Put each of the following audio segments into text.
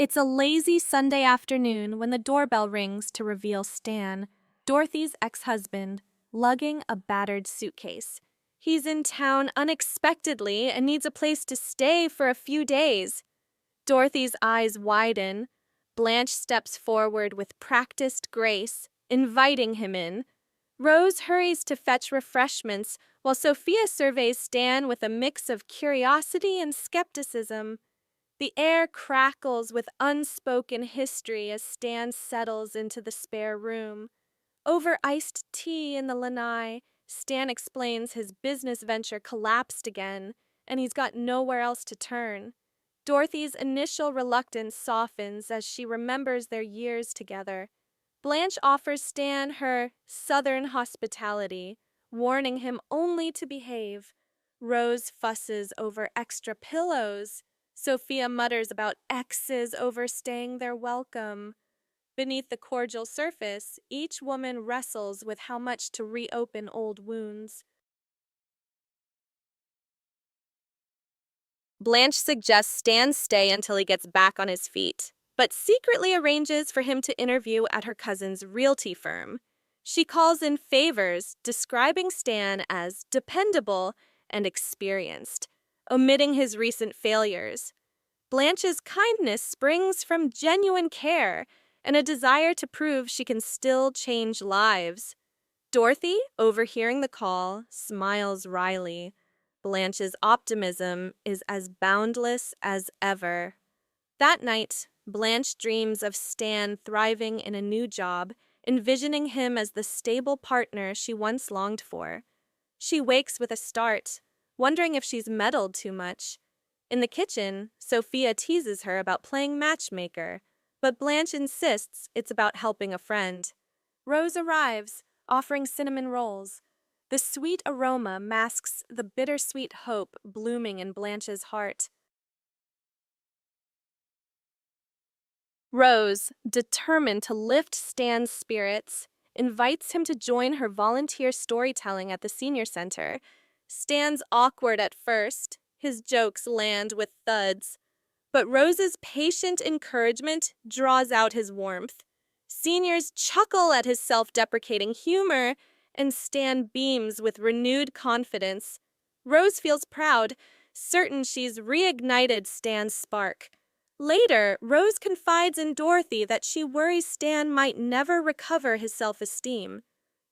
It's a lazy Sunday afternoon when the doorbell rings to reveal Stan, Dorothy's ex-husband, lugging a battered suitcase. He's in town unexpectedly and needs a place to stay for a few days. Dorothy's eyes widen. Blanche steps forward with practiced grace, inviting him in. Rose hurries to fetch refreshments, while Sophia surveys Stan with a mix of curiosity and skepticism. The air crackles with unspoken history as Stan settles into the spare room. Over iced tea in the lanai, Stan explains his business venture collapsed again, and he's got nowhere else to turn. Dorothy's initial reluctance softens as she remembers their years together. Blanche offers Stan her southern hospitality, warning him only to behave. Rose fusses over extra pillows. Sophia mutters about exes overstaying their welcome. Beneath the cordial surface, each woman wrestles with how much to reopen old wounds. Blanche suggests Stan stay until he gets back on his feet, but secretly arranges for him to interview at her cousin's realty firm. She calls in favors, describing Stan as dependable and experienced, omitting his recent failures. Blanche's kindness springs from genuine care and a desire to prove she can still change lives. Dorothy, overhearing the call, smiles wryly. Blanche's optimism is as boundless as ever. That night, Blanche dreams of Stan thriving in a new job, envisioning him as the stable partner she once longed for. She wakes with a start, wondering if she's meddled too much. In the kitchen, Sophia teases her about playing matchmaker, but Blanche insists it's about helping a friend. Rose arrives, offering cinnamon rolls. The sweet aroma masks the bittersweet hope blooming in Blanche's heart. Rose, determined to lift Stan's spirits, invites him to join her volunteer storytelling at the senior center. Stan's awkward at first. His jokes land with thuds. But Rose's patient encouragement draws out his warmth. Seniors chuckle at his self-deprecating humor, and Stan beams with renewed confidence. Rose feels proud, certain she's reignited Stan's spark. Later, Rose confides in Dorothy that she worries Stan might never recover his self-esteem.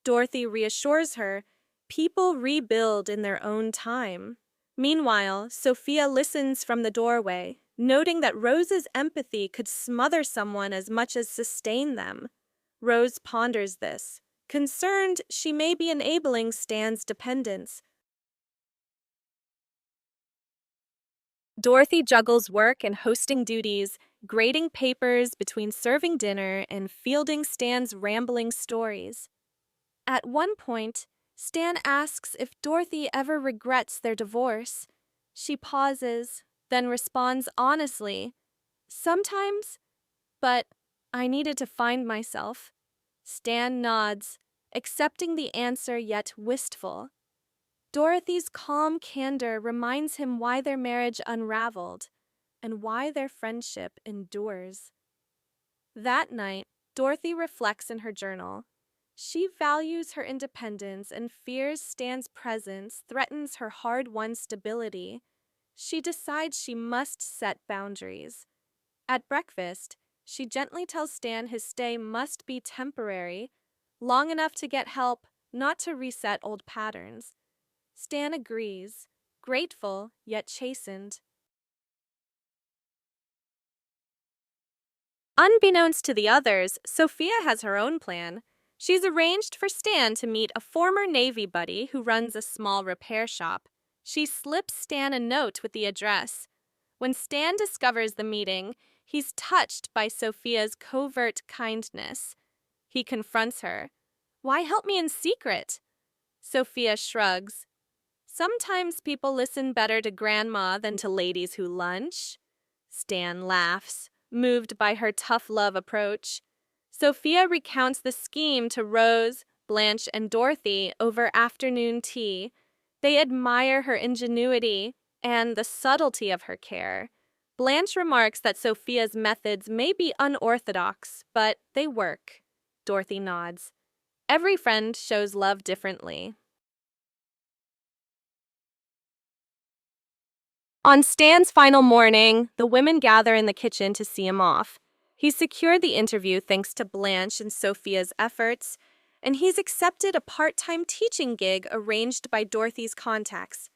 Dorothy reassures her, people rebuild in their own time. Meanwhile, Sophia listens from the doorway, noting that Rose's empathy could smother someone as much as sustain them. Rose ponders this, concerned she may be enabling Stan's dependence. Dorothy juggles work and hosting duties, grading papers between serving dinner and fielding Stan's rambling stories. At one point, Stan asks if Dorothy ever regrets their divorce. She pauses, then responds honestly, "Sometimes, but I needed to find myself." Stan nods, accepting the answer yet wistful. Dorothy's calm candor reminds him why their marriage unraveled and why their friendship endures. That night, Dorothy reflects in her journal. She values her independence and fears Stan's presence threatens her hard-won stability. She decides she must set boundaries. At breakfast, she gently tells Stan his stay must be temporary, long enough to get help, not to reset old patterns. Stan agrees, grateful yet chastened. Unbeknownst to the others, Sophia has her own plan. She's arranged for Stan to meet a former Navy buddy who runs a small repair shop. She slips Stan a note with the address. When Stan discovers the meeting, he's touched by Sophia's covert kindness. He confronts her. "Why help me in secret?" Sophia shrugs. "Sometimes people listen better to grandma than to ladies who lunch." Stan laughs, moved by her tough love approach. Sophia recounts the scheme to Rose, Blanche, and Dorothy over afternoon tea. They admire her ingenuity and the subtlety of her care. Blanche remarks that Sophia's methods may be unorthodox, but they work. Dorothy nods. Every friend shows love differently. On Stan's final morning, the women gather in the kitchen to see him off. He's secured the interview thanks to Blanche and Sophia's efforts, and he's accepted a part-time teaching gig arranged by Dorothy's contacts.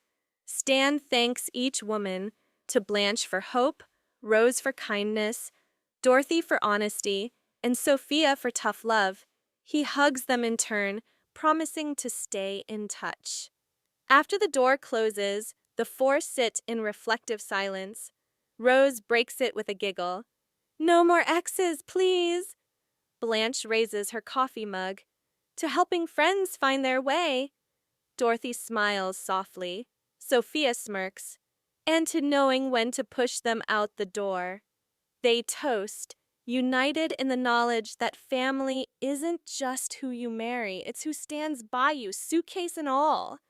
Stan thanks each woman, to Blanche for hope, Rose for kindness, Dorothy for honesty, and Sophia for tough love. He hugs them in turn, promising to stay in touch. After the door closes, the four sit in reflective silence. Rose breaks it with a giggle. "No more X's, please." Blanche raises her coffee mug. "To helping friends find their way." Dorothy smiles softly. Sophia smirks. "And to knowing when to push them out the door." They toast, united in the knowledge that family isn't just who you marry, it's who stands by you, suitcase and all.